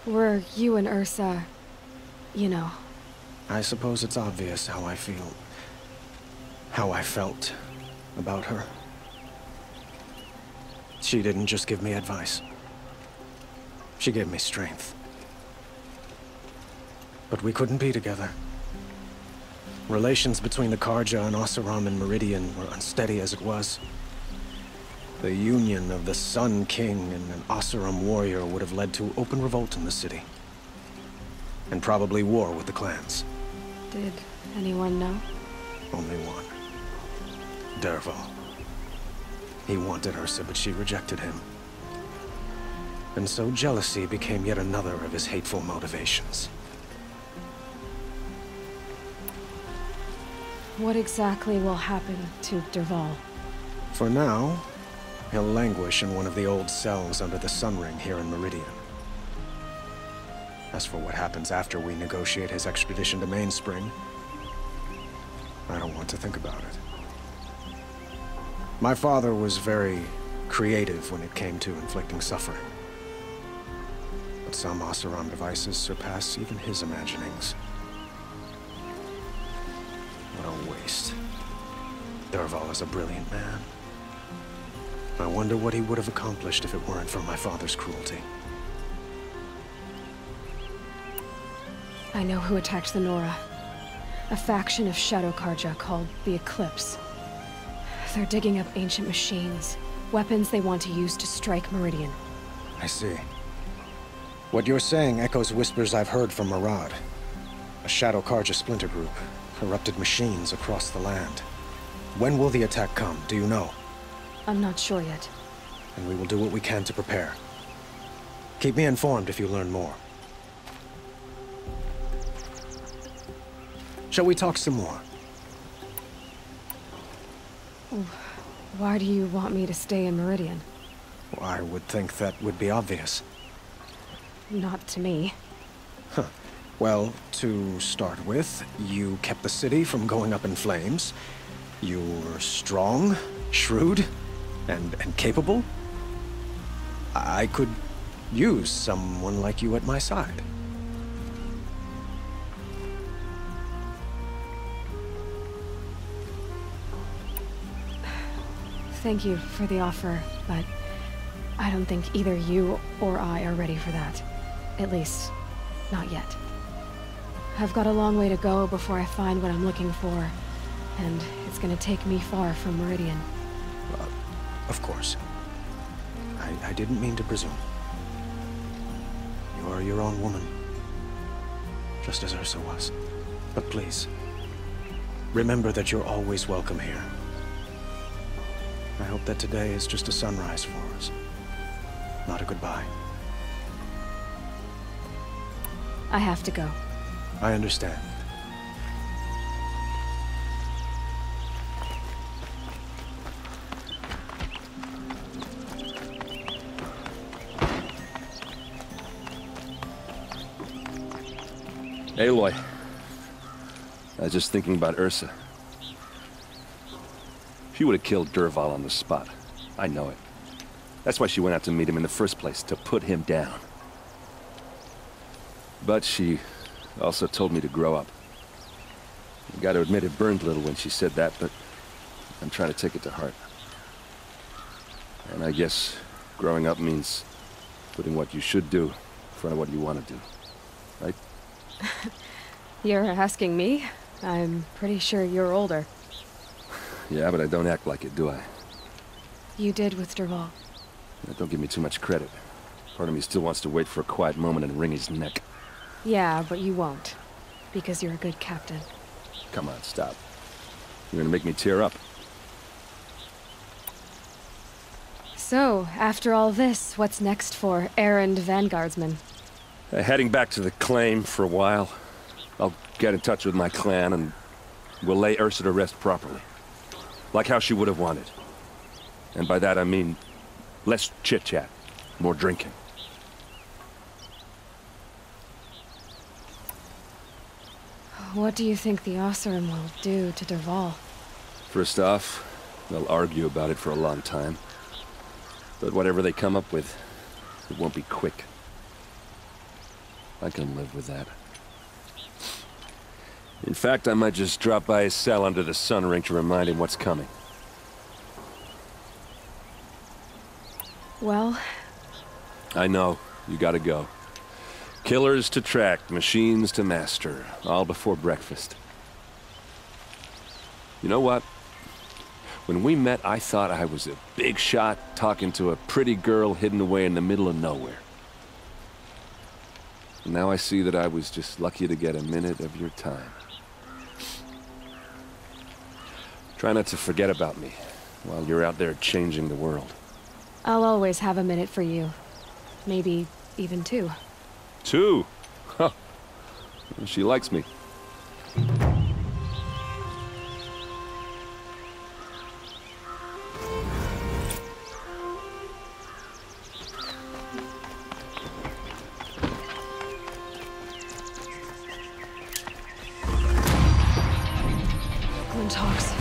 Were you and Ursa, you know? I suppose it's obvious how I feel. How I felt about her. She didn't just give me advice. She gave me strength. But we couldn't be together. Relations between the Karja and Oseram and Meridian were unsteady as it was. The union of the Sun King and an Oseram warrior would have led to open revolt in the city. And probably war with the clans. Did anyone know? Only one. Dervahl. He wanted Ursa, but she rejected him. And so jealousy became yet another of his hateful motivations. What exactly will happen to Dervahl? For now, he'll languish in one of the old cells under the Sun Ring here in Meridian. As for what happens after we negotiate his extradition to Mainspring, I don't want to think about it. My father was very creative when it came to inflicting suffering. But some Oseram devices surpass even his imaginings. What a waste. Dervahl is a brilliant man. I wonder what he would have accomplished if it weren't for my father's cruelty. I know who attacked the Nora. A faction of Shadow Karja called the Eclipse. They're digging up ancient machines, weapons they want to use to strike Meridian. I see. What you're saying echoes whispers I've heard from Marad. A Shadow Karja splinter group. Corrupted machines across the land. When will the attack come, do you know? I'm not sure yet. And we will do what we can to prepare. Keep me informed if you learn more. Shall we talk some more? Why do you want me to stay in Meridian? Well, I would think that would be obvious. Not to me. Huh. Well, to start with, you kept the city from going up in flames. You were strong, shrewd, and capable. I could use someone like you at my side. Thank you for the offer, but I don't think either you or I are ready for that. At least, not yet. I've got a long way to go before I find what I'm looking for, and it's gonna take me far from Meridian. Of course. I didn't mean to presume. You are your own woman, just as Ursa was. But please, remember that you're always welcome here. I hope that today is just a sunrise for us, not a goodbye. I have to go. I understand. Aloy. I was just thinking about Ursa. She would have killed Dervahl on the spot. I know it. That's why she went out to meet him in the first place, to put him down. But she also told me to grow up. I gotta admit it burned a little when she said that, but I'm trying to take it to heart. And I guess growing up means putting what you should do in front of what you want to do. Right? You're asking me? I'm pretty sure you're older. Yeah, but I don't act like it, do I? You did with Dervahl. Don't give me too much credit. Part of me still wants to wait for a quiet moment and wring his neck. Yeah, but you won't. Because you're a good captain. Come on, stop. You're gonna make me tear up. So, after all this, what's next for errand vanguardsman? Heading back to the claim for a while. I'll get in touch with my clan and we'll lay Ursa to rest properly. Like how she would have wanted. And by that I mean less chit-chat, more drinking. What do you think the Oseram will do to Dervahl? First off, they'll argue about it for a long time. But whatever they come up with, it won't be quick. I can live with that. In fact, I might just drop by his cell under the sun ring to remind him what's coming. Well... I know. You gotta go. Killers to track, machines to master, all before breakfast. You know what? When we met, I thought I was a big shot talking to a pretty girl hidden away in the middle of nowhere. And now I see that I was just lucky to get a minute of your time. Try not to forget about me while you're out there changing the world. I'll always have a minute for you. Maybe even 2. 2? Huh. She likes me. Talks.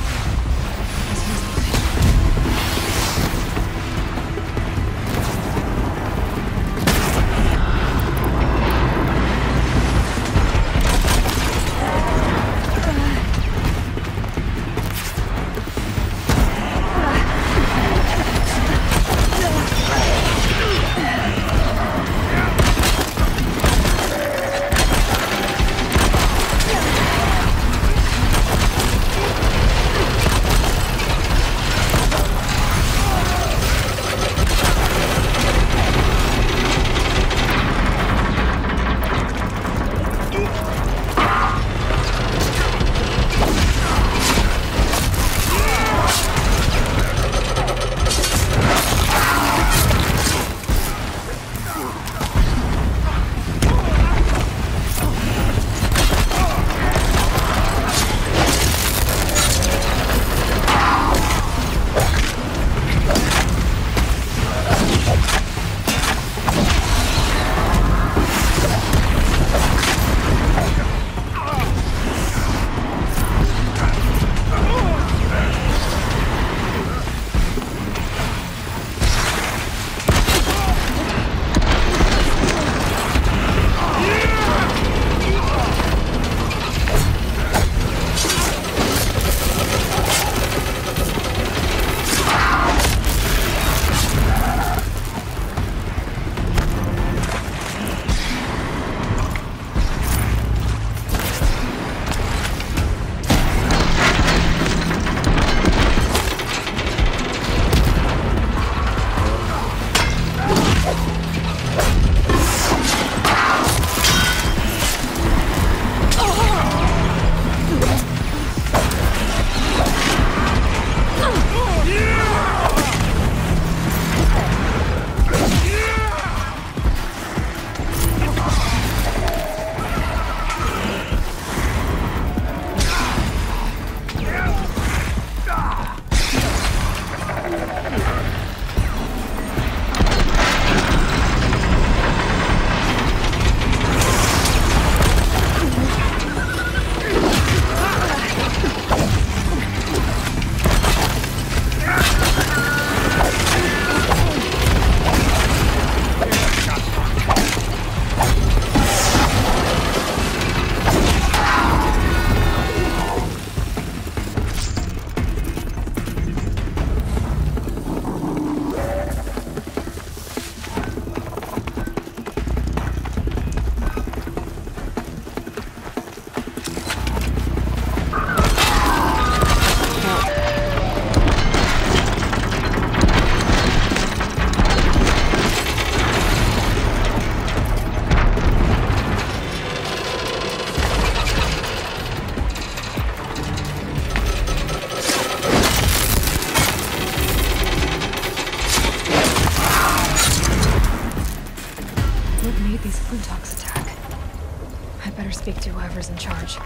speak to whoever's in charge.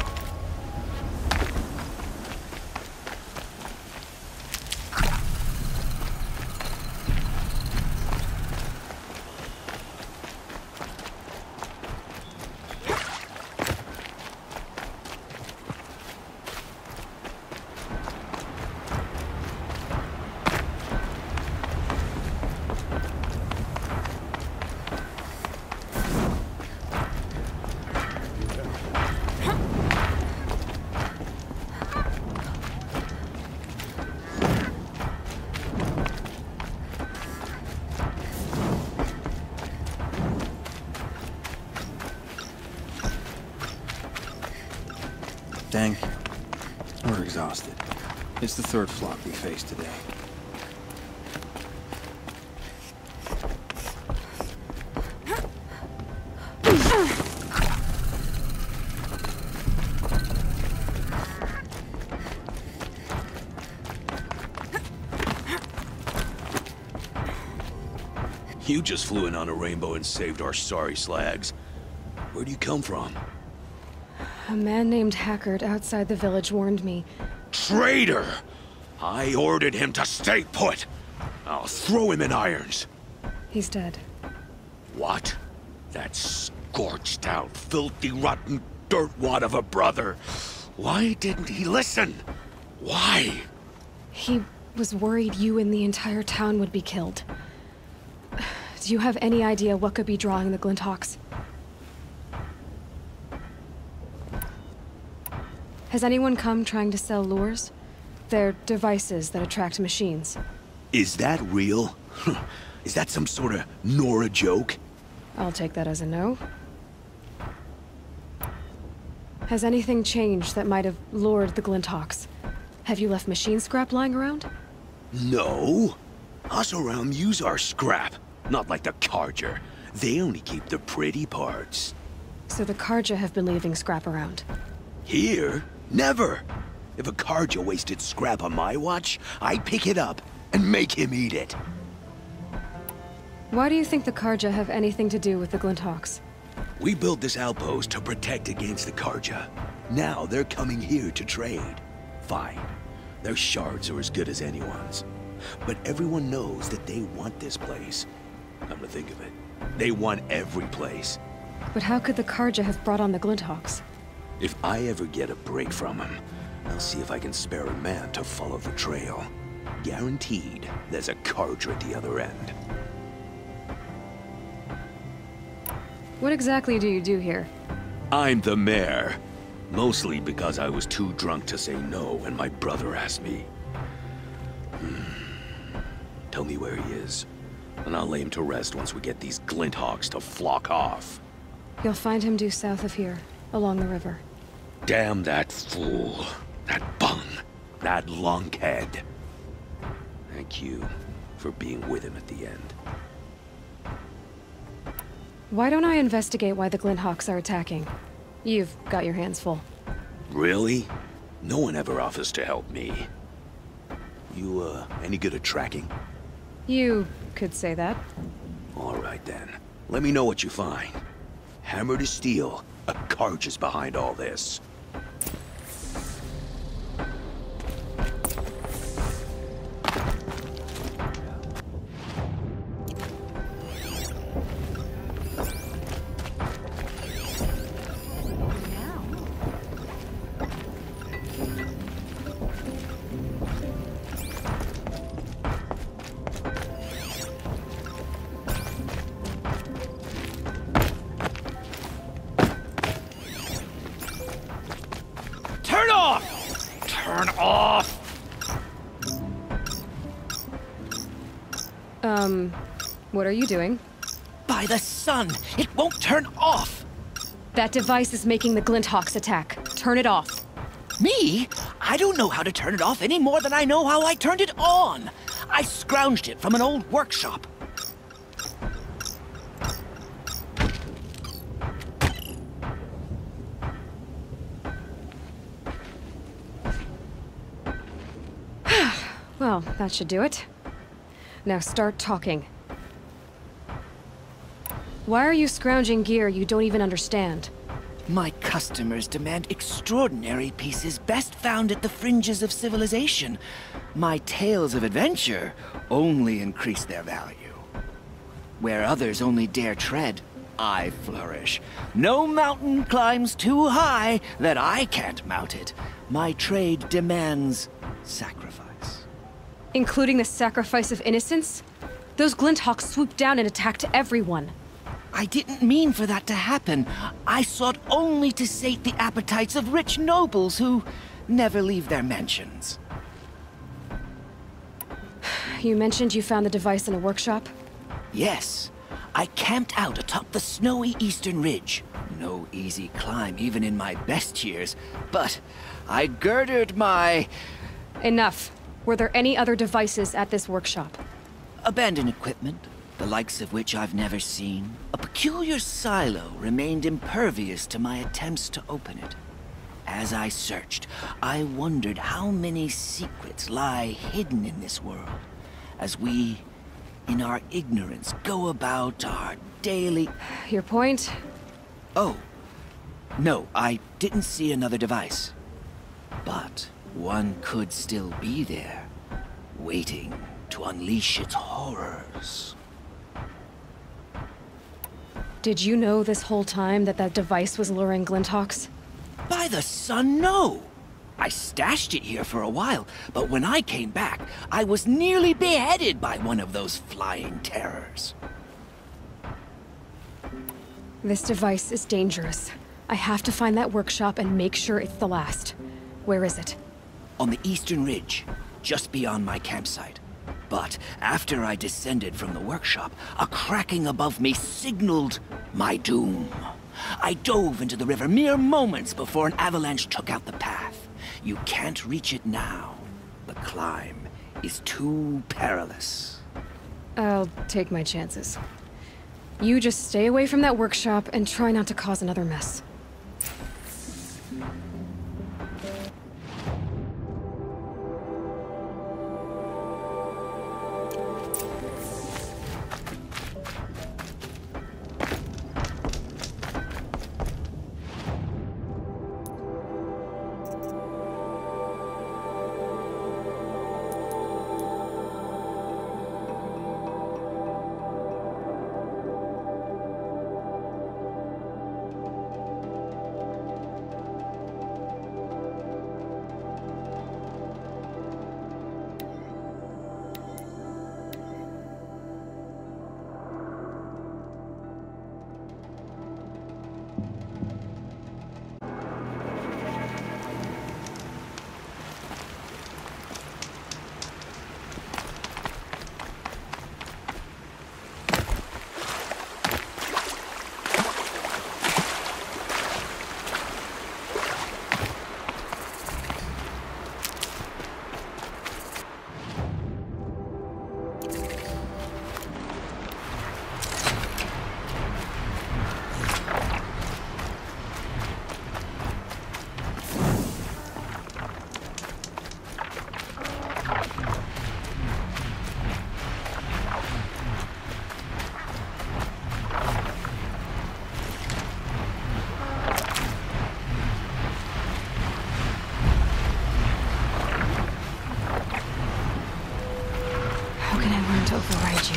Dang. We're exhausted. It's the third flock we faced today. You just flew in on a rainbow and saved our sorry slags. Where do you come from? A man named Hackard outside the village warned me. Traitor! I ordered him to stay put. I'll throw him in irons. He's dead. What? That scorched out, filthy, rotten dirtwad of a brother. Why didn't he listen? Why? He was worried you and the entire town would be killed. Do you have any idea what could be drawing the Glinthawks? Has anyone come trying to sell lures? They're devices that attract machines. Is that real? Is that some sort of Nora joke? I'll take that as a no. Has anything changed that might have lured the Glinthawks? Have you left machine scrap lying around? No. Us around use our scrap. Not like the Carja. They only keep the pretty parts. So the Carja have been leaving scrap around? Here? Never! If a Carja wasted scrap on my watch, I'd pick it up and make him eat it. Why do you think the Carja have anything to do with the Glinthawks? We built this outpost to protect against the Carja. Now they're coming here to trade. Fine. Their shards are as good as anyone's. But everyone knows that they want this place. Come to think of it, they want every place. But how could the Carja have brought on the Glinthawks? If I ever get a break from him, I'll see if I can spare a man to follow the trail. Guaranteed, there's a Carja at the other end. What exactly do you do here? I'm the mayor. Mostly because I was too drunk to say no when my brother asked me. Tell me where he is, and I'll lay him to rest once we get these Glinthawks to flock off. You'll find him due south of here, along the river. Damn that fool. That bung. That lunkhead. Thank you for being with him at the end. Why don't I investigate why the Glinthawks are attacking? You've got your hands full. Really? No one ever offers to help me. You, any good at tracking? You could say that. All right, then. Let me know what you find. Hammer to steel, a Carja's behind all this. Turn off! Turn off! What are you doing? By the sun! It won't turn off! That device is making the Glinthawks attack. Turn it off. Me? I don't know how to turn it off any more than I know how I turned it on! I scrounged it from an old workshop. Well, that should do it. Now start talking. Why are you scrounging gear you don't even understand? My customers demand extraordinary pieces best found at the fringes of civilization. My tales of adventure only increase their value. Where others only dare tread, I flourish. No mountain climbs too high that I can't mount it. My trade demands sacrifice. Including the sacrifice of innocence? Those Glinthawks swooped down and attacked everyone. I didn't mean for that to happen. I sought only to sate the appetites of rich nobles who never leave their mansions. You mentioned you found the device in a workshop? Yes. I camped out atop the snowy eastern ridge, No easy climb, even in my best years, but I girded my... Enough. Were there any other devices at this workshop? abandoned equipment, the likes of which I've never seen. A peculiar silo remained impervious to my attempts to open it. As I searched, I wondered how many secrets lie hidden in this world, as we, in our ignorance, go about our daily... Your point? Oh, no, I didn't see another device. But one could still be there, waiting to unleash its horrors. Did you know this whole time that that device was luring Glinthawks? By the sun, no! I stashed it here for a while, but when I came back, I was nearly beheaded by one of those flying terrors. This device is dangerous. I have to find that workshop and make sure it's the last. Where is it? On the eastern ridge, just beyond my campsite. But after I descended from the workshop, a cracking above me signaled my doom. I dove into the river mere moments before an avalanche took out the path. You can't reach it now. The climb is too perilous. I'll take my chances. You just stay away from that workshop and try not to cause another mess. How can I learn to override you?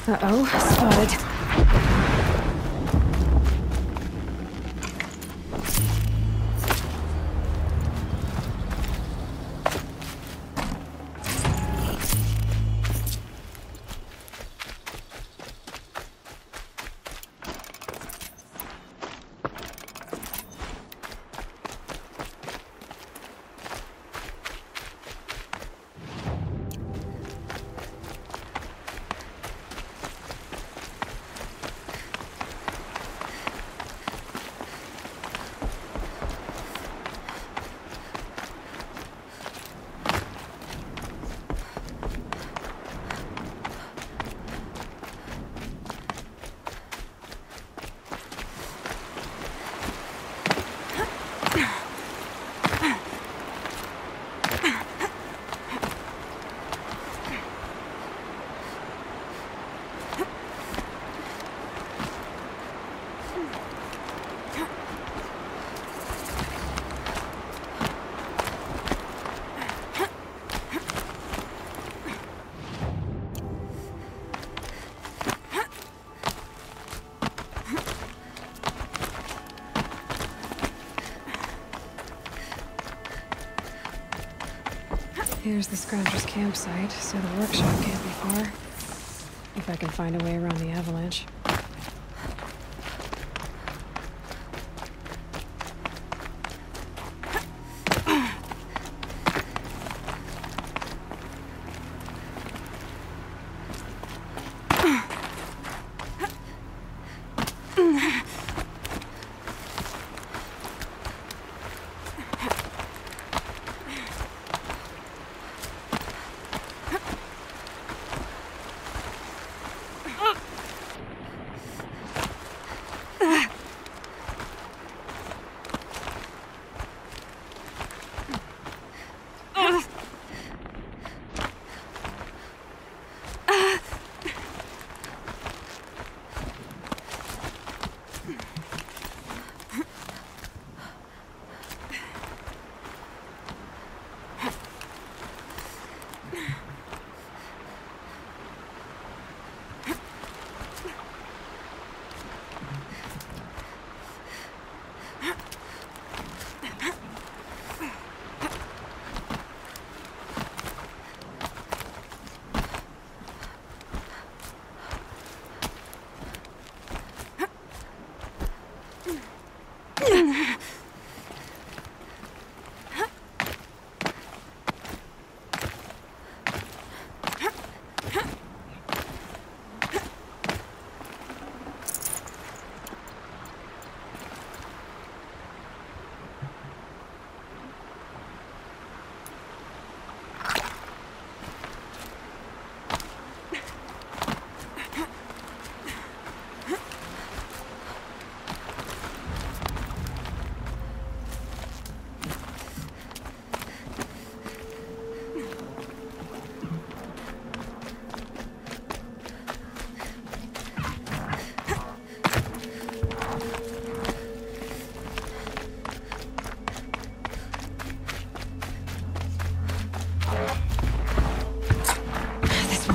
Uh-oh, spotted. Here's the Scrounger's campsite, so the workshop can't be far. If I can find a way around the avalanche.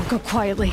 Go quietly.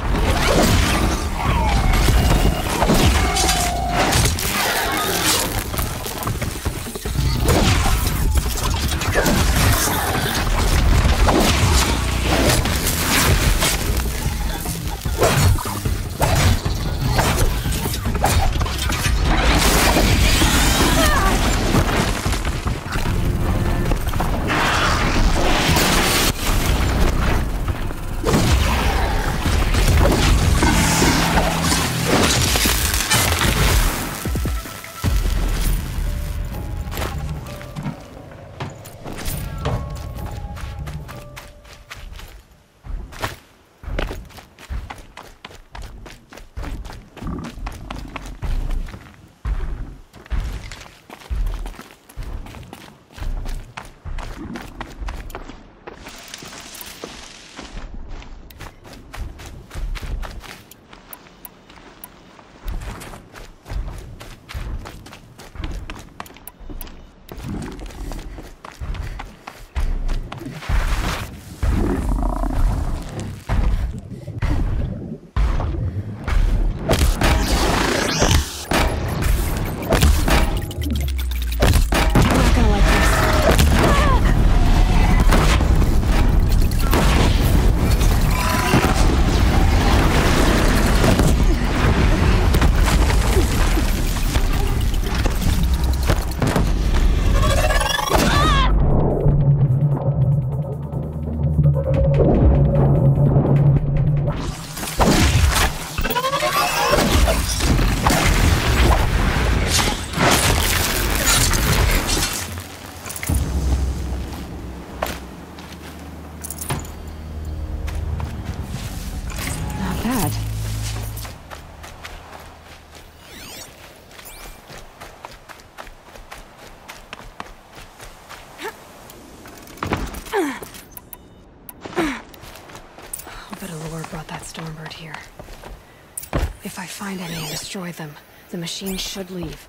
Stormbird here. If I find any and destroy them, the machine should leave.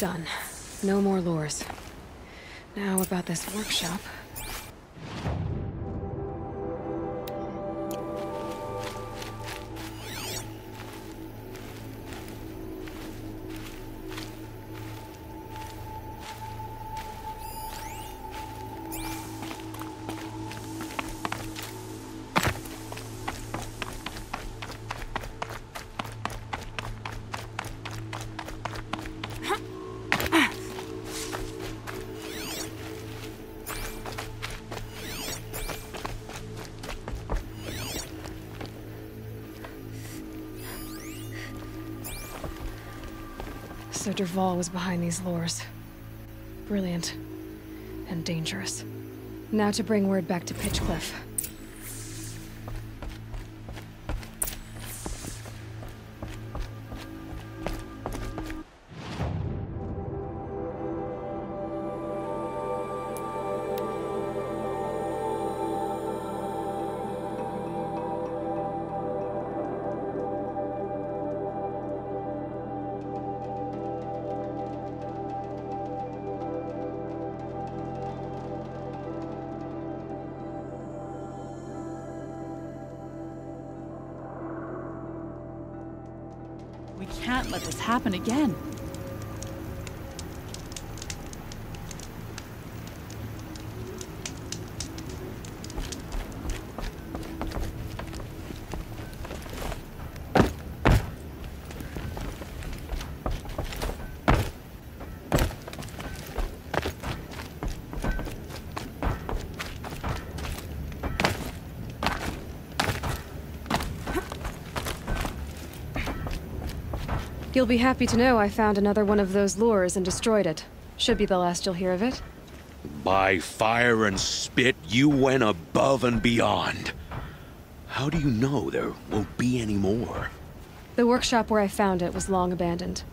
Done. No more lures. Now about this workshop. So Dervahl was behind these lures. Brilliant. And dangerous. Now to bring word back to Pitchcliff. We can't let this happen again. You'll be happy to know I found another one of those lures and destroyed it. Should be the last you'll hear of it. By fire and spit, you went above and beyond. How do you know there won't be any more? The workshop where I found it was long abandoned.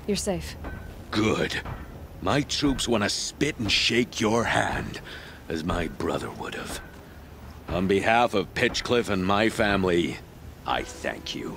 You're safe. Good. My troops want to spit and shake your hand, as my brother would have. On behalf of Pitchcliff and my family, I thank you.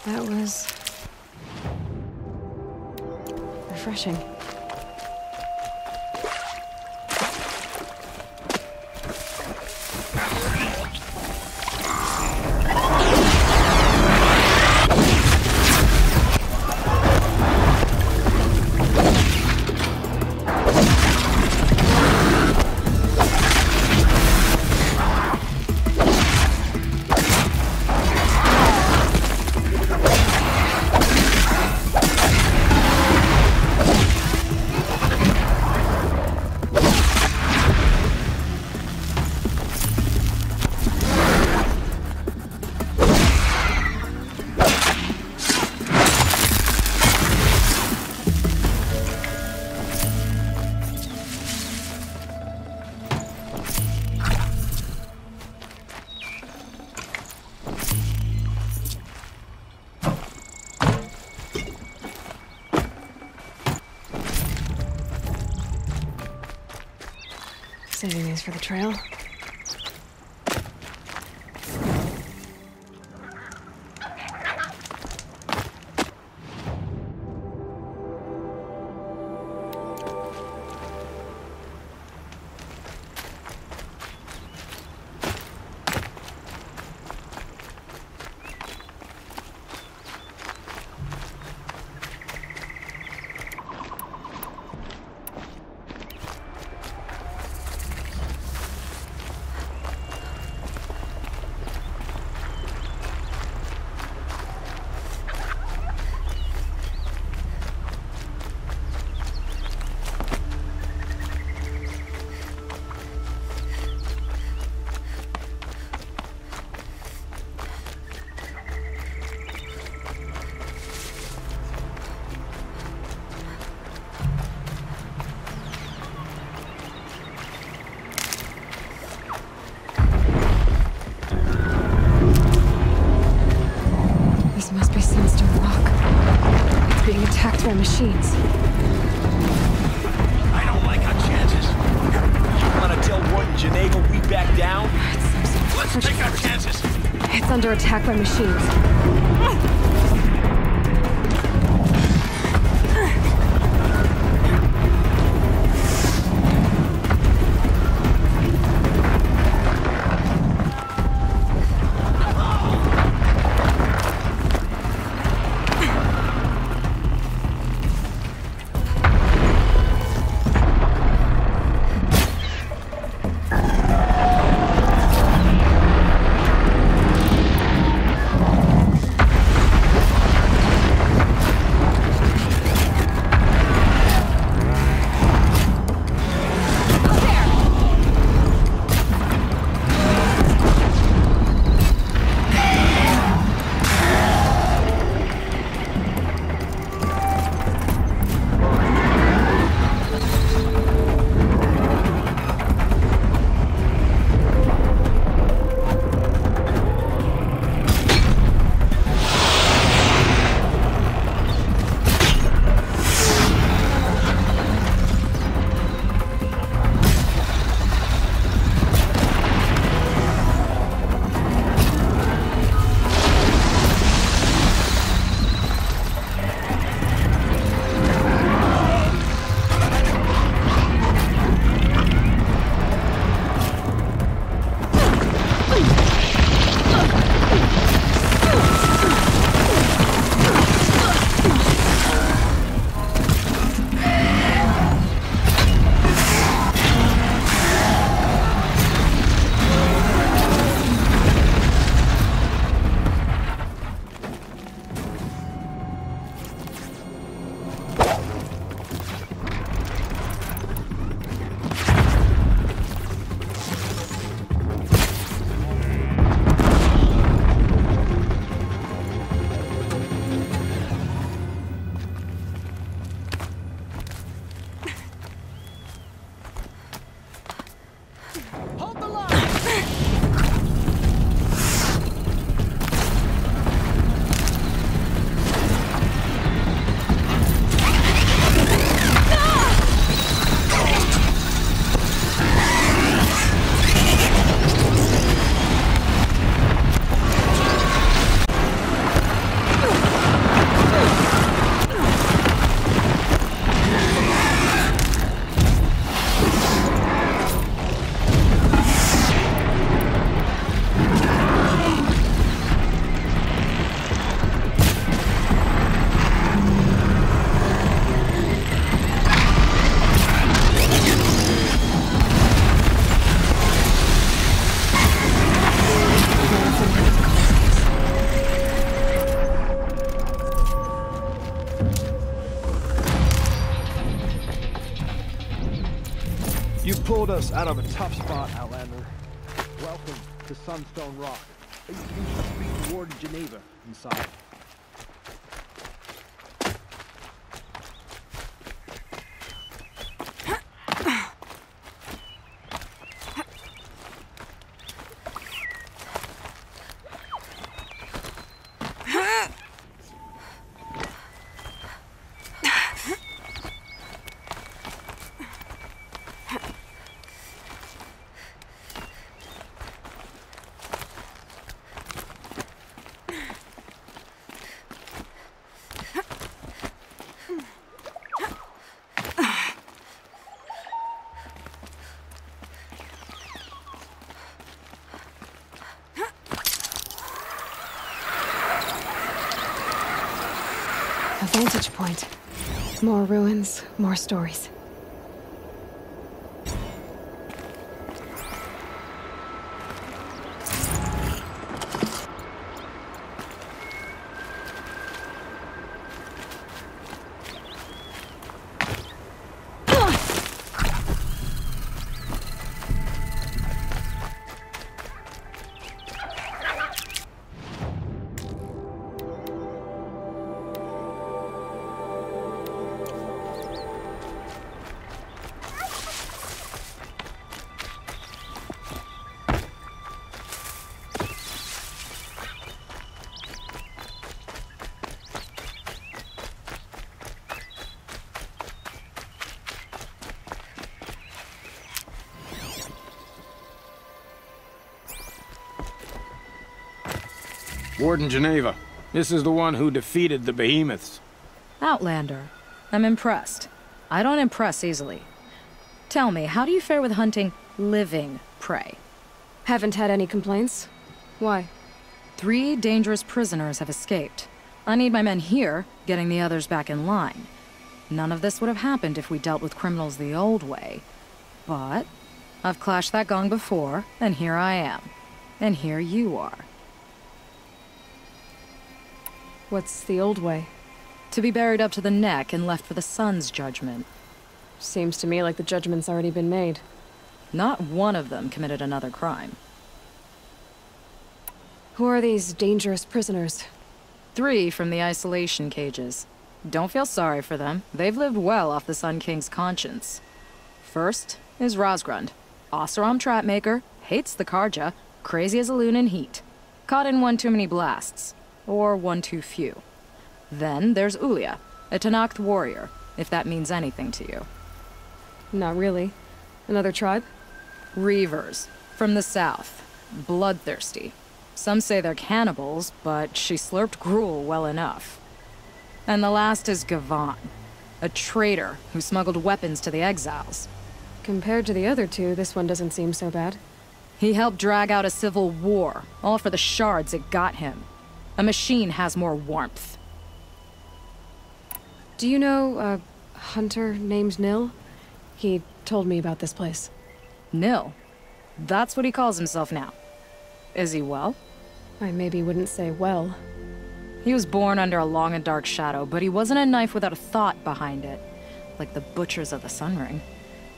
That was refreshing. Saving these for the trail. Attacked by machines. I don't like our chances. You wanna tell Warden Geneva we back down? Let's take our chances. It's under attack by machines. You pulled us out of a tough spot, Outlander. Welcome to Sunstone Rock. You should speak to Warden Geneva inside. vantage point. More ruins, more stories. Warden Geneva, this is the one who defeated the behemoths. Outlander. I'm impressed. I don't impress easily. Tell me, how do you fare with hunting living prey? Haven't had any complaints. Why? 3 dangerous prisoners have escaped. I need my men here, getting the others back in line. None of this would have happened if we dealt with criminals the old way. But I've clashed that gong before, and here I am. And here you are. What's the old way? To be buried up to the neck and left for the sun's judgment. Seems to me like the judgment's already been made. Not one of them committed another crime. Who are these dangerous prisoners? 3 from the isolation cages. Don't feel sorry for them. They've lived well off the Sun King's conscience. First is Rosgrund. Oseram trapmaker, hates the Karja, crazy as a loon in heat. Caught in one too many blasts. Or one too few. Then there's Ulia, a Tanakh warrior, if that means anything to you. Not really. Another tribe? Reavers, from the south. Bloodthirsty. Some say they're cannibals, but she slurped gruel well enough. And the last is Gavan, a traitor who smuggled weapons to the exiles. Compared to the other 2, this one doesn't seem so bad. He helped drag out a civil war, all for the shards it got him. A machine has more warmth. Do you know a hunter named Nil? He told me about this place. Nil? That's what he calls himself now. Is he well? I maybe wouldn't say well. He was born under a long and dark shadow, but he wasn't a knife without a thought behind it. Like the butchers of the Sun Ring.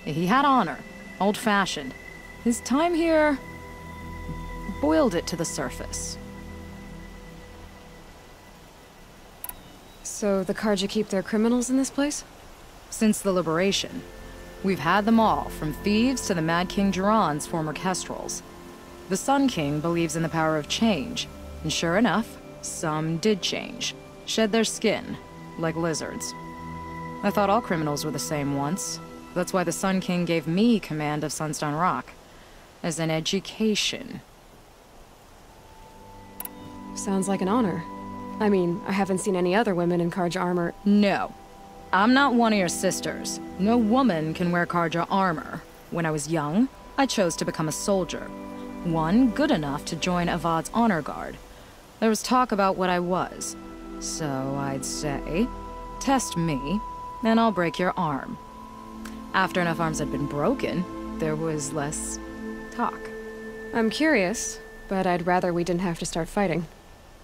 He had honor, old-fashioned. His time here boiled it to the surface. So the Karja keep their criminals in this place? Since the liberation. We've had them all, from thieves to the Mad King Jiran's former kestrels. The Sun King believes in the power of change, and sure enough, some did change. Shed their skin, like lizards. I thought all criminals were the same once. That's why the Sun King gave me command of Sunstone Rock. As an education. Sounds like an honor. I mean, I haven't seen any other women in Karja armor. No. I'm not one of your sisters. No woman can wear Karja armor. When I was young, I chose to become a soldier. One good enough to join Avad's honor guard. There was talk about what I was. So I'd say, test me, and I'll break your arm. After enough arms had been broken, there was less talk. I'm curious, but I'd rather we didn't have to start fighting.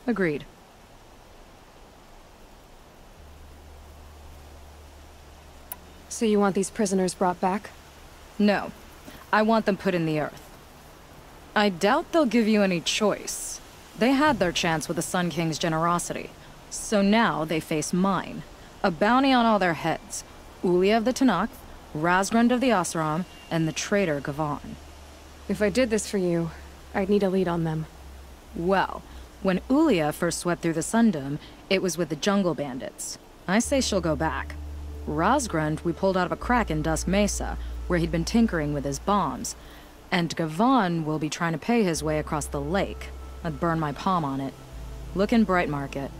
Agreed. So you want these prisoners brought back? No. I want them put in the earth. I doubt they'll give you any choice. They had their chance with the Sun King's generosity. So now they face mine. A bounty on all their heads. Ulia of the Tanakh, Rosgrund of the Oseram, and the traitor Gavan. If I did this for you, I'd need a lead on them. Well, when Ulia first swept through the Sundom, it was with the jungle bandits. I say she'll go back. Rosgrund we pulled out of a crack in Dusk Mesa, where he'd been tinkering with his bombs. And Gavan will be trying to pay his way across the lake. I'd burn my palm on it. Look in Bright Market.